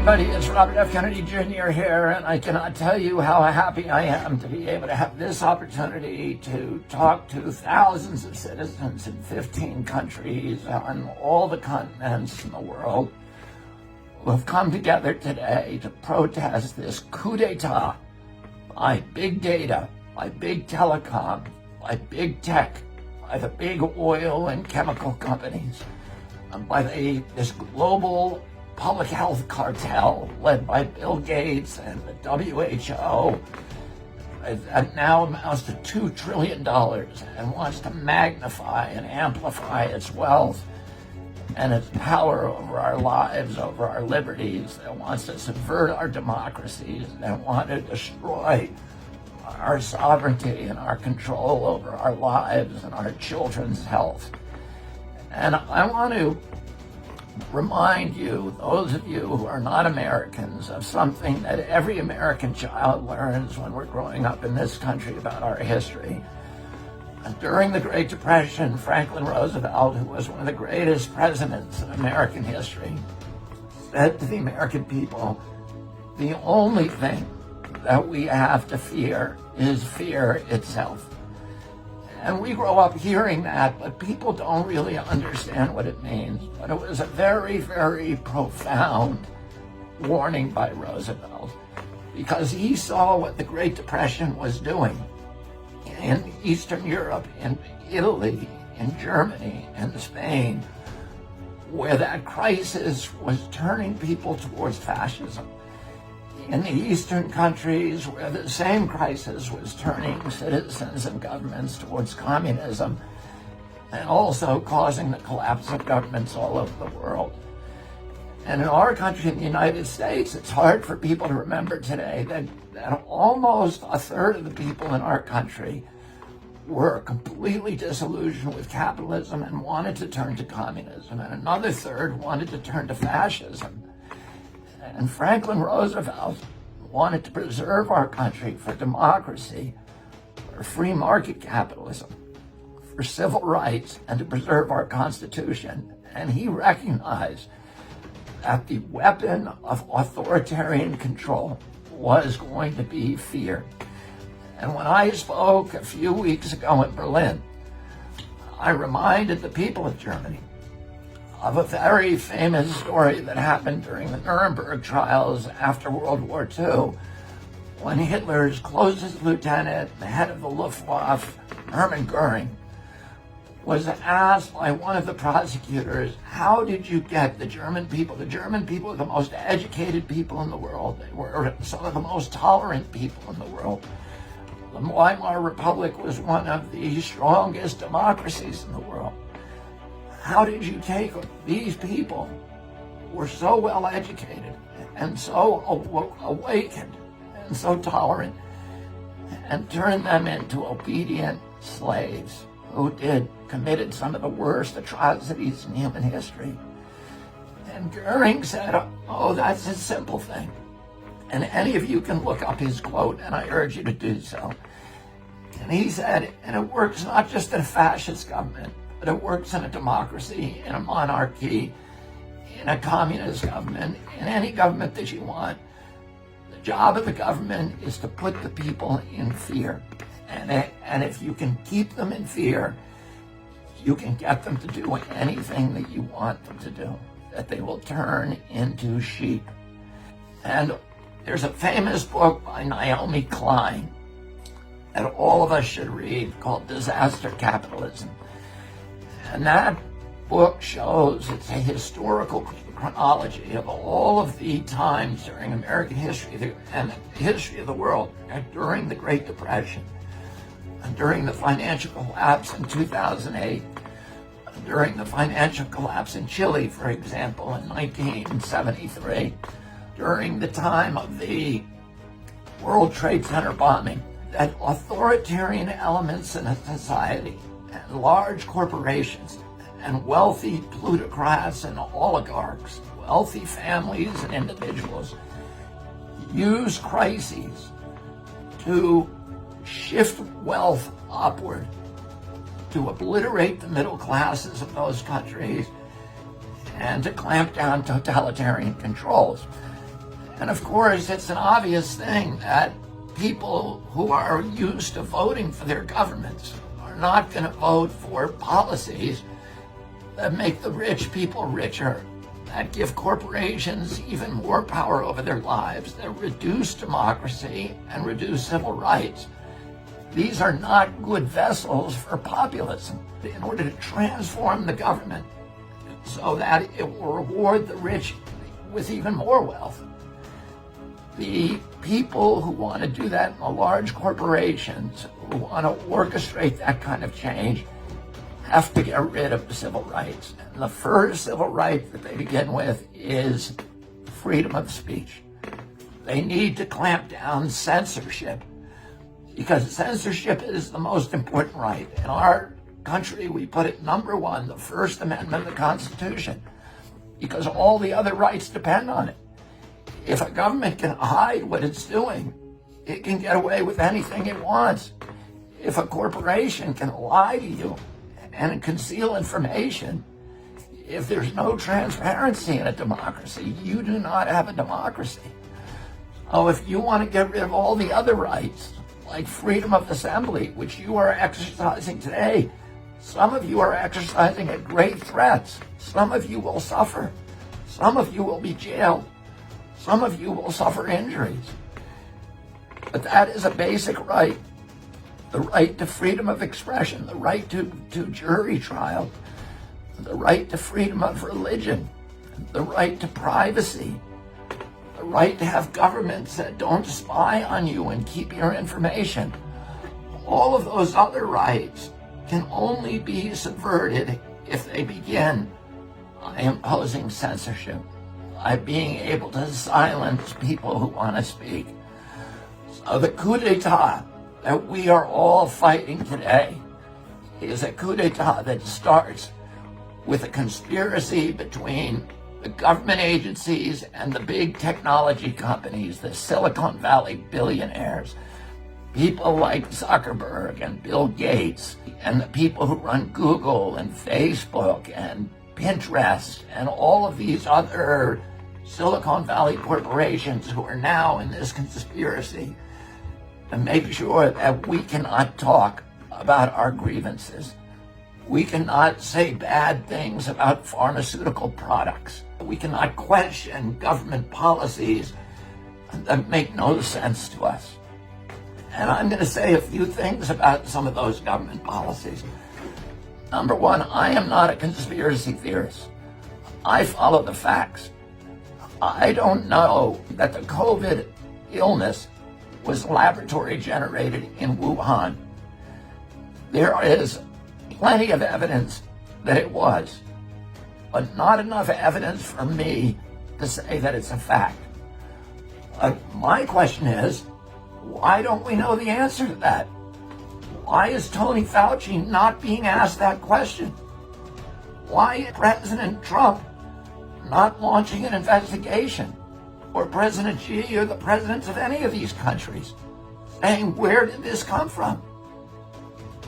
everybody, it's Robert F. Kennedy Jr. here, and I cannot tell you how happy I am to be able to have this opportunity to talk to thousands of citizens in 15 countries on all the continents in the world who have come together today to protest this coup d'etat by big data, by big telecom, by big tech, by the big oil and chemical companies, and by this global public health cartel led by Bill Gates and the WHO that now amounts to $2 trillion and wants to magnify and amplify its wealth and its power over our lives, over our liberties, that wants to subvert our democracies, that want to destroy our sovereignty and our control over our lives and our children's health. And I want to remind you, those of you who are not Americans, of something that every American child learns when we're growing up in this country about our history. During the Great Depression, Franklin Roosevelt, who was one of the greatest presidents in American history, said to the American people, the only thing that we have to fear is fear itself. And we grow up hearing that, but people don't really understand what it means. But it was a very, very profound warning by Roosevelt, because he saw what the Great Depression was doing in Eastern Europe, in Italy, in Germany, and Spain, where that crisis was turning people towards fascism. In the Eastern countries, where the same crisis was turning citizens and governments towards communism, and also causing the collapse of governments all over the world. And in our country, in the United States, it's hard for people to remember today that almost a third of the people in our country were completely disillusioned with capitalism and wanted to turn to communism, and another third wanted to turn to fascism. And Franklin Roosevelt wanted to preserve our country for democracy, for free market capitalism, for civil rights, and to preserve our Constitution. And he recognized that the weapon of authoritarian control was going to be fear. And when I spoke a few weeks ago in Berlin, I reminded the people of Germany of a very famous story that happened during the Nuremberg trials after World War II, when Hitler's closest lieutenant, the head of the Luftwaffe, Hermann Goering, was asked by one of the prosecutors, how did you get the German people? The German people are the most educated people in the world. They were some of the most tolerant people in the world. The Weimar Republic was one of the strongest democracies in the world. How did you take these people who were so well educated and so awakened and so tolerant and turn them into obedient slaves who committed some of the worst atrocities in human history? And Goering said, oh, that's a simple thing. And any of you can look up his quote, and I urge you to do so. And he said, and it works not just in a fascist government, but it works in a democracy, in a monarchy, in a communist government, in any government that you want. The job of the government is to put the people in fear. And if you can keep them in fear, you can get them to do anything that you want them to do, that they will turn into sheep. And there's a famous book by Naomi Klein that all of us should read called Disaster Capitalism. And that book shows, it's a historical chronology of all of the times during American history and the history of the world during the Great Depression, and during the financial collapse in 2008, during the financial collapse in Chile, for example, in 1973, during the time of the World Trade Center bombing, that authoritarian elements in a society and large corporations and wealthy plutocrats and oligarchs, wealthy families and individuals, use crises to shift wealth upward, to obliterate the middle classes of those countries, and to clamp down totalitarian controls. And of course, it's an obvious thing that people who are used to voting for their governments are not going to vote for policies that make the rich people richer, that give corporations even more power over their lives, that reduce democracy and reduce civil rights. These are not good vessels for populism. In order to transform the government so that it will reward the rich with even more wealth, the people who want to do that in the large corporations, who want to orchestrate that kind of change, have to get rid of the civil rights. And the first civil right that they begin with is freedom of speech. They need to clamp down censorship, because censorship is the most important right. In our country, we put it number one, the First Amendment of the Constitution, because all the other rights depend on it. If a government can hide what it's doing, it can get away with anything it wants. If a corporation can lie to you and conceal information, if there's no transparency in a democracy, you do not have a democracy. Oh, if you want to get rid of all the other rights, like freedom of assembly, which you are exercising today, some of you are exercising at great threats. Some of you will suffer. Some of you will be jailed. Some of you will suffer injuries. But that is a basic right. The right to freedom of expression, the right to jury trial, the right to freedom of religion, the right to privacy, the right to have governments that don't spy on you and keep your information. All of those other rights can only be subverted if they begin by imposing censorship, by being able to silence people who want to speak. So the coup d'etat that we are all fighting today is a coup d'etat that starts with a conspiracy between the government agencies and the big technology companies, the Silicon Valley billionaires, people like Zuckerberg and Bill Gates, and the people who run Google and Facebook and Pinterest and all of these other Silicon Valley corporations who are now in this conspiracy to make sure that we cannot talk about our grievances. We cannot say bad things about pharmaceutical products. We cannot question government policies that make no sense to us. And I'm going to say a few things about some of those government policies. Number one, I am not a conspiracy theorist. I follow the facts. I don't know that the COVID illness was laboratory generated in Wuhan. There is plenty of evidence that it was, but not enough evidence for me to say that it's a fact. My question is, why don't we know the answer to that? Why is Tony Fauci not being asked that question? Why is President Trump not launching an investigation? Or President Xi or the presidents of any of these countries saying, where did this come from?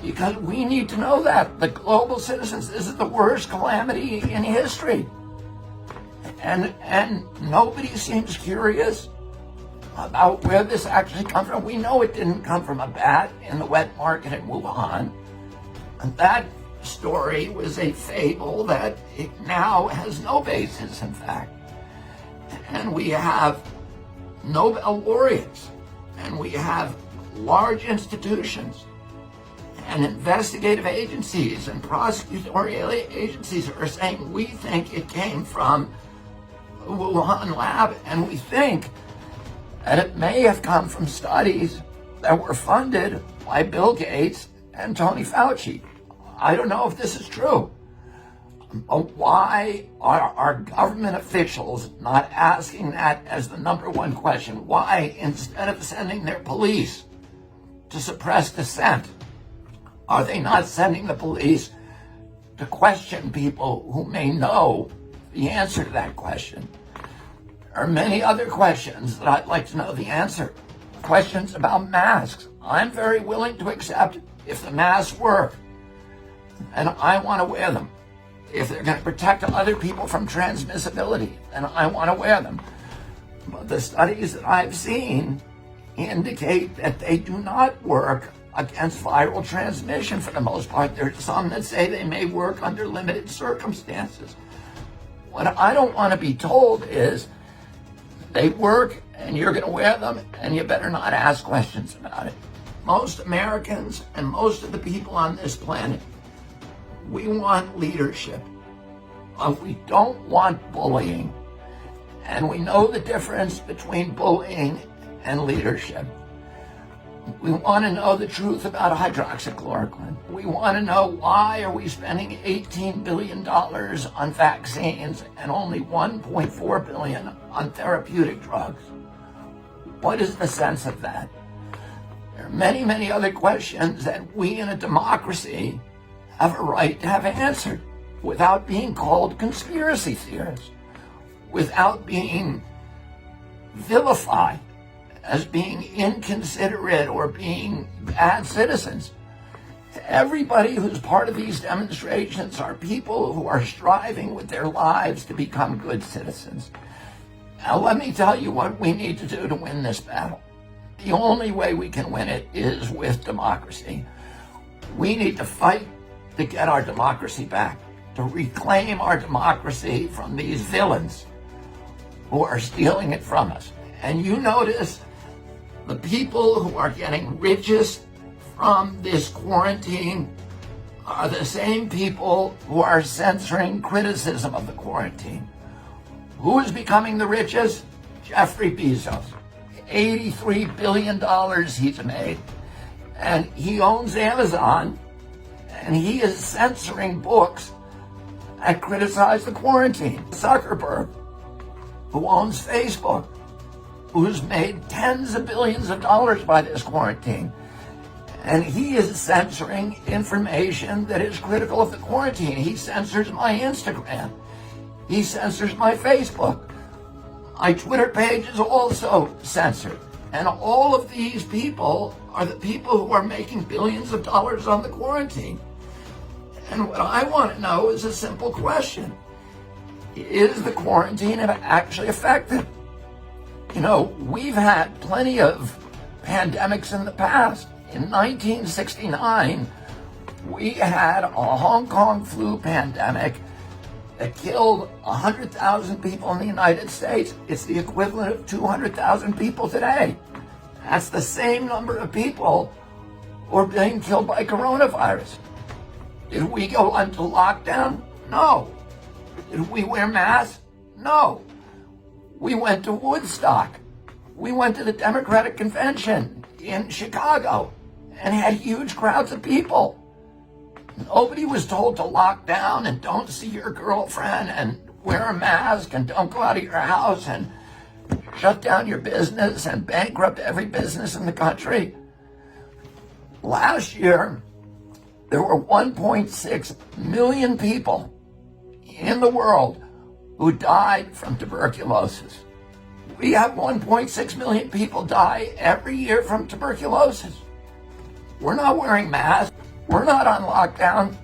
Because we need to know that. The global citizens, this is the worst calamity in history. And nobody seems curious about where this actually comes from. We know it didn't come from a bat in the wet market in Wuhan. And that story was a fable that it now has no basis, in fact. And we have Nobel laureates, and we have large institutions and investigative agencies and prosecutorial agencies are saying, we think it came from the Wuhan lab, and we think that it may have come from studies that were funded by Bill Gates and Tony Fauci. I don't know if this is true. But why are our government officials not asking that as the number one question? Why, instead of sending their police to suppress dissent, are they not sending the police to question people who may know the answer to that question? There are many other questions that I'd like to know the answer. Questions about masks. I'm very willing to accept if the masks work, and I want to wear them. If they're going to protect other people from transmissibility, then I want to wear them. But the studies that I've seen indicate that they do not work against viral transmission for the most part. There's some that say they may work under limited circumstances. What I don't want to be told is they work and you're going to wear them and you better not ask questions about it. Most Americans and most of the people on this planet, we want leadership, but we don't want bullying. And we know the difference between bullying and leadership. We want to know the truth about hydroxychloroquine. We want to know why are we spending $18 billion on vaccines and only $1.4 billion on therapeutic drugs. What is the sense of that? There are many, many other questions that we in a democracy have a right to have answered without being called conspiracy theorists, without being vilified as being inconsiderate or being bad citizens. Everybody who's part of these demonstrations are people who are striving with their lives to become good citizens. Now, let me tell you what we need to do to win this battle. The only way we can win it is with democracy. We need to fight to get our democracy back, to reclaim our democracy from these villains who are stealing it from us. And you notice the people who are getting richest from this quarantine are the same people who are censoring criticism of the quarantine. Who is becoming the richest? Jeffrey Bezos. $83 billion he's made. And he owns Amazon, and he is censoring books that criticize the quarantine. Zuckerberg, who owns Facebook, who's made tens of billions of dollars by this quarantine. And he is censoring information that is critical of the quarantine. He censors my Instagram. He censors my Facebook. My Twitter page is also censored. And all of these people are the people who are making billions of dollars on the quarantine. And what I want to know is a simple question. Is the quarantine actually effective? You know, we've had plenty of pandemics in the past. In 1969, we had a Hong Kong flu pandemic that killed 100,000 people in the United States. It's the equivalent of 200,000 people today. That's the same number of people who are being killed by coronavirus. Did we go into lockdown? No. Did we wear masks? No. We went to Woodstock. We went to the Democratic Convention in Chicago and had huge crowds of people. Nobody was told to lock down and don't see your girlfriend and wear a mask and don't go out of your house and shut down your business and bankrupt every business in the country. Last year, there were 1.6 million people in the world who died from tuberculosis. We have 1.6 million people die every year from tuberculosis. We're not wearing masks. We're not on lockdown.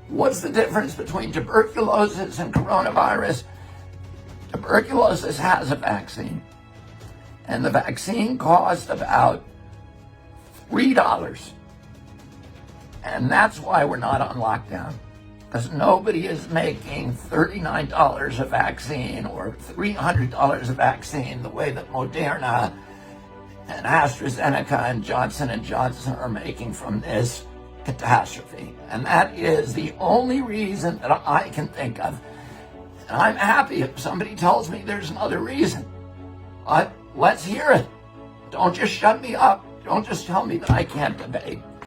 What's the difference between tuberculosis and coronavirus? Tuberculosis has a vaccine, and the vaccine cost about $3. And that's why we're not on lockdown. Because nobody is making $39 a vaccine or $300 a vaccine the way that Moderna and AstraZeneca and Johnson & Johnson are making from this catastrophe. And that is the only reason that I can think of. And I'm happy if somebody tells me there's another reason. But let's hear it. Don't just shut me up. Don't just tell me that I can't debate.